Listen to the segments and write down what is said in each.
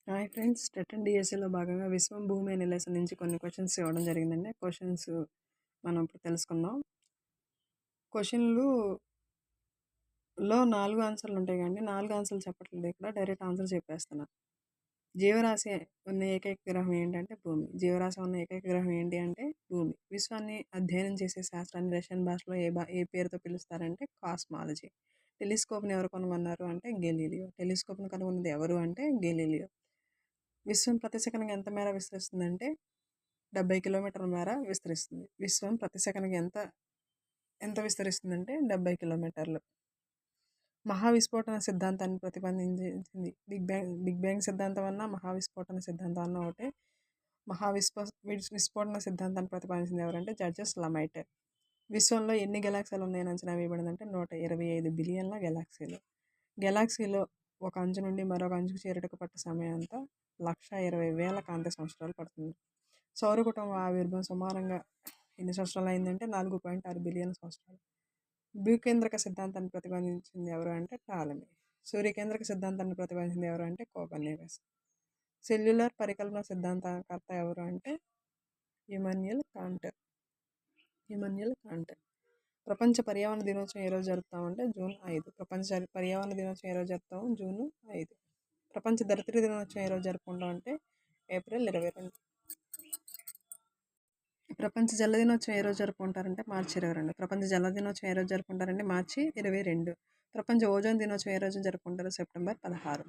Hi friends, TET and డిఎస్సిలో భాగంగా విశ్వం భూమి అనే లెసన్ నుంచి కొన్ని క్వశ్చన్స్ ఇవ్వడం జరిగిందండి. క్వశ్చన్స్ మనం ఇప్పుడు తెలుసుకుందాం. క్వశ్చన్లు 4 ఆన్సర్లు ఉంటాయి కానీ 4 ఆన్సర్లు చెప్పట్లేదు. ఇక్కడ డైరెక్ట్ ఆన్సర్ చెప్పేస్తున్నా. జీవరాశి ఉన్న ఏకైక గ్రహం ఏంటంటే భూమి. జీవరాశి ఉన్న ఏకైక గ్రహం ఏంటి అంటే భూమి. విశ్వాన్ని అధ్యయనం చేసే శాస్త్రాన్ని రష్యన్ భాషలో ఏ పేరుతో పిలుస్తారంటే కాస్మాలజీ. టెలిస్కోప్ని ఎవరు కనుగొన్నారు అంటే గెలీలియో. టెలిస్కోప్ని కనుగొన్నది ఎవరు అంటే గెలీలియో. విశ్వం ప్రతి సెకనుకి ఎంత మేర విస్తరిస్తుందంటే 70 కిలోమీటర్ల మేర విస్తరిస్తుంది. విశ్వం ప్రతి సెకనుకి ఎంత ఎంత విస్తరిస్తుందంటే 70 కిలోమీటర్లు. మహావిస్ఫోటన సిద్ధాంతాన్ని ప్రతిపాదించింది బిగ్ బ్యాంగ్ సిద్ధాంతం అన్న మహావిస్ఫోటన సిద్ధాంతం అన్న ఒకటే. విస్ఫోటన సిద్ధాంతాన్ని ప్రతిపాదించింది ఎవరంటే జడ్జెస్ లమైట్. విశ్వంలో ఎన్ని గెలాక్సీలు ఉన్నాయని అంచనా వేయబడిందంటే 125 బిలియన్ల గెలాక్సీలు. గెలాక్సీలో ఒక అంచు నుండి మరొక అంచుకు చేరుటకు పట్టే సమయం అంతా 1,20,000 కాంతి సంవత్సరాలు పడుతుంది. సౌర కుటుంబం ఆవిర్భావం సుమారుగా ఎన్ని సంవత్సరాలు అయిందంటే 4.6 బిలియన్ సంవత్సరాలు. భూకేంద్రక సిద్ధాంతాన్ని ప్రతిపాదించింది ఎవరు అంటే టాలమీ. సూర్యకేంద్రక సిద్ధాంతాన్ని ప్రతిపాదించింది ఎవరు అంటే కోపర్నికస్. సెల్యులర్ పరికల్పన సిద్ధాంతకర్త ఎవరు అంటే ఇమాన్యుయల్ కాంట్. ప్రపంచ పర్యావరణ దినోత్సవం ఏ రోజు జరుపుతామంటే జూన్ 5. ప్రపంచ పర్యావరణ దినోత్సవం ఏ రోజు జరుపుతాము? జూన్ 5. ప్రపంచ ధరిత్రి దినోత్సవం ఏ రోజు జరుపుకుంటాం అంటే ఏప్రిల్ 22. ప్రపంచ జల దినోత్సవం ఏ రోజు జరుపుకుంటారంటే మార్చి 22. ప్రపంచ జల దినోత్సవం ఏ రోజు జరుపుకుంటారంటే మార్చి 22. ప్రపంచ ఓజోన్ దినోత్సవం ఏ రోజు జరుపుకుంటారు? సెప్టెంబర్ 16.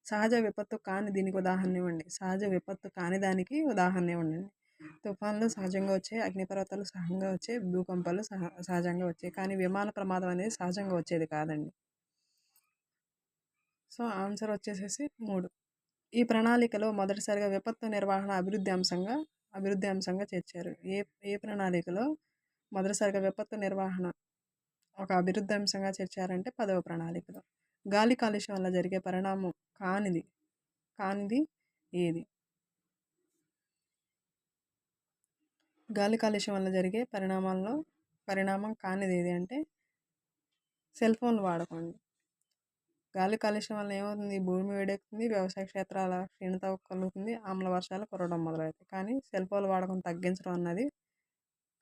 సహజ విపత్తు కాని దీనికి ఉదాహరణ ఇవ్వండి. సహజ విపత్తు కాని దానికి ఉదాహరణ ఇవ్వండి. తుఫాన్లు సహజంగా వచ్చాయి, అగ్నిపర్వతాలు సహజంగా వచ్చాయి, భూకంపాలు సహజంగా వచ్చాయి. కానీ విమాన ప్రమాదం అనేది సహజంగా వచ్చేది కాదండి. సో ఆన్సర్ వచ్చేసేసి 3. ఈ ప్రణాళికలో మొదటిసారిగా విపత్తు నిర్వహణ అభివృద్ధి అంశంగా చేర్చారు. ఏ ప్రణాళికలో మొదటిసారిగా విపత్తు నిర్వహణ ఒక అభివృద్ధి అంశంగా చేర్చారంటే 10వ ప్రణాళికలో. గాలి కాలుష్యం వల్ల జరిగే పరిణామం కానిది ఏది? గాలి కాలుష్యం వల్ల జరిగే పరిణామం కానిది ఏది అంటే సెల్ ఫోన్లు వాడకండి. గాలి కాలుష్యం వల్ల ఏమవుతుంది? భూమి వేడెక్కుతుంది, వ్యవసాయ క్షేత్రాల క్షీణత కలుగుతుంది, ఆమ్ల వర్షాలు కురవడం మొదలవుతాయి. కానీ సెల్ ఫోన్లు వాడకం తగ్గించడం అన్నది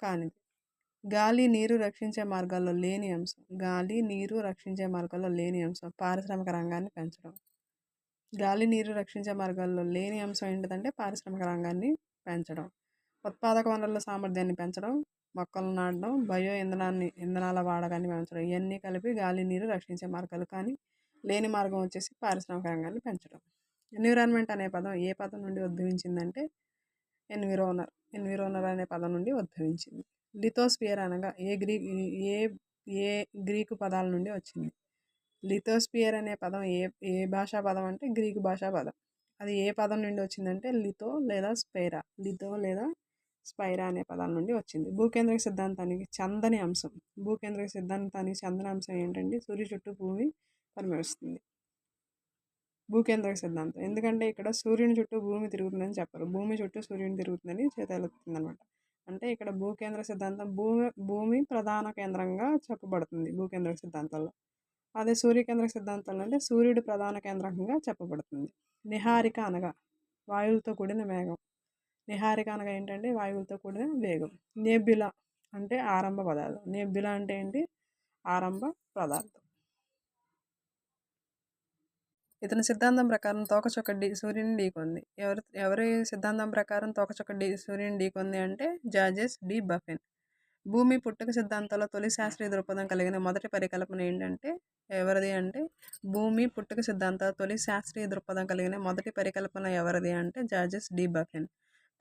కానిది. గాలి నీరు రక్షించే మార్గాల్లో లేని అంశం పారిశ్రామిక రంగాన్ని పెంచడం. గాలి నీరు రక్షించే మార్గాల్లో లేని అంశం ఏంటిదంటే పారిశ్రామిక రంగాన్ని పెంచడం. ఉత్పాదక వనరుల సామర్థ్యాన్ని పెంచడం, మొక్కలు నాటడం, ఇంధనాల వాడకాన్ని పెంచడం. ఇవన్నీ కలిపి గాలి నీరు రక్షించే మార్గాలు. కానీ లేని మార్గం వచ్చేసి పారిశ్రామిక రంగాన్ని పెంచడం. ఎన్విరాన్మెంట్ అనే పదం ఏ పదం నుండి ఉద్భవించిందంటే ఎన్విరోనర్ అనే పదం నుండి ఉద్భవించింది. లిథోస్పియర్ అనగా ఏ గ్రీకు పదాల నుండి వచ్చింది? లిథోస్పియర్ అనే పదం ఏ భాషా పదం అంటే గ్రీకు భాషా పదం. అది ఏ పదం నుండి వచ్చిందంటే లిథో లేదా స్పైరా అనే పదాల నుండి వచ్చింది. భూకేంద్రక సిద్ధాంతానికి చందని అంశం ఏంటంటే సూర్యుడి చుట్టూ భూమి పరిభ్రమిస్తుంది. భూకేంద్రక సిద్ధాంతం ఎందుకంటే ఇక్కడ సూర్యుని చుట్టూ భూమి తిరుగుతుందని చెప్పరు, భూమి చుట్టూ సూర్యుని తిరుగుతుందని తెలుస్తుంది అనమాట. అంటే ఇక్కడ భూకేంద్ర సిద్ధాంతం భూమి ప్రధాన కేంద్రంగా చెప్పబడుతుంది భూకేంద్రక సిద్ధాంతంలో. అదే సూర్యకేంద్రక సిద్ధాంతంలో అంటే సూర్యుడు ప్రధాన కేంద్రంగా చెప్పబడుతుంది. నిహారిక అనగా వాయువులతో కూడిన మేఘం. నిహారిక అనగా ఏంటంటే వాయువులతో కూడిన వేగం. నెబ్యులా అంటే ఆరంభ పదార్థం. నెబ్యులా అంటే ఏంటి? ఆరంభ పదార్థం. ఇతని సిద్ధాంతం ప్రకారం తోకచుక్క సూర్యుని ఢీకొంది. ఎవరి సిద్ధాంతం ప్రకారం తోకచుక్క సూర్యుని ఢీకొంది అంటే జార్జెస్ డి బఫెన్. భూమి పుట్టుక సిద్ధాంతంలో తొలి శాస్త్రీయ దృక్పథం కలిగిన మొదటి పరికల్పన ఏంటంటే ఎవరిది అంటే భూమి పుట్టుక సిద్ధాంతంలో తొలి శాస్త్రీయ దృక్పథం కలిగిన మొదటి పరికల్పన ఎవరిది అంటే జార్జెస్ డి బఫెన్.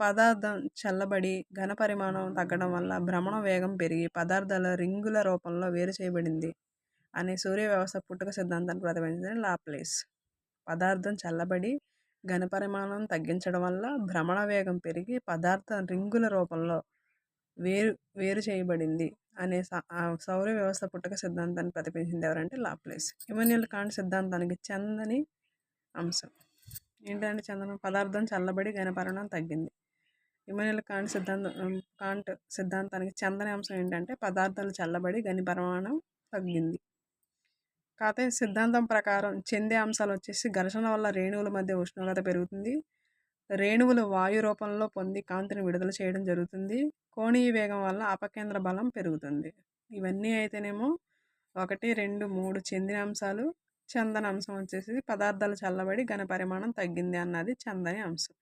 పదార్థం చల్లబడి ఘన పరిమాణం తగ్గడం వల్ల భ్రమణ వేగం పెరిగి పదార్థాల రింగుల రూపంలో వేరు చేయబడింది అనే సూర్య వ్యవస్థ పుట్టుక సిద్ధాంతాన్ని ప్రతిపాదించిన లాప్లేస్. పదార్థం చల్లబడి ఘనపరిమాణం తగ్గించడం వల్ల భ్రమణ వేగం పెరిగి పదార్థం రింగుల రూపంలో వేరు చేయబడింది అనే సౌర వ్యవస్థ పుట్టుక సిద్ధాంతాన్ని ప్రతిపాదించింది ఎవరంటే లాప్లేస్. ఇమాన్యుయల్ కాంట్ సిద్ధాంతానికి చందని అంశం ఏంటంటే పదార్థం చల్లబడి ఘనపరిమాణం తగ్గింది. ఇమాన్యుయల్ కాంట్ సిద్ధాంతానికి చందని అంశం ఏంటంటే పదార్థాలు చల్లబడి ఘనపరిమాణం తగ్గింది. కాతే సిద్ధాంతం ప్రకారం చెందే అంశాలొచ్చేసి ఘర్షణ వల్ల రేణువుల మధ్య ఉష్ణోగ్రత పెరుగుతుంది. రేణువులు వాయు రూపంలో పొంది కాంతిని విడుదల చేయడం జరుగుతుంది. కోణీయ వేగం వల్ల అపకేంద్ర బలం పెరుగుతుంది. ఇవన్నీ అయితేనేమో 1, 2, 3 చెందిన అంశాలు. చందని అంశం వచ్చేసి పదార్థాలు చల్లబడి ఘన పరిమాణం తగ్గింది అన్నది చందని అంశం.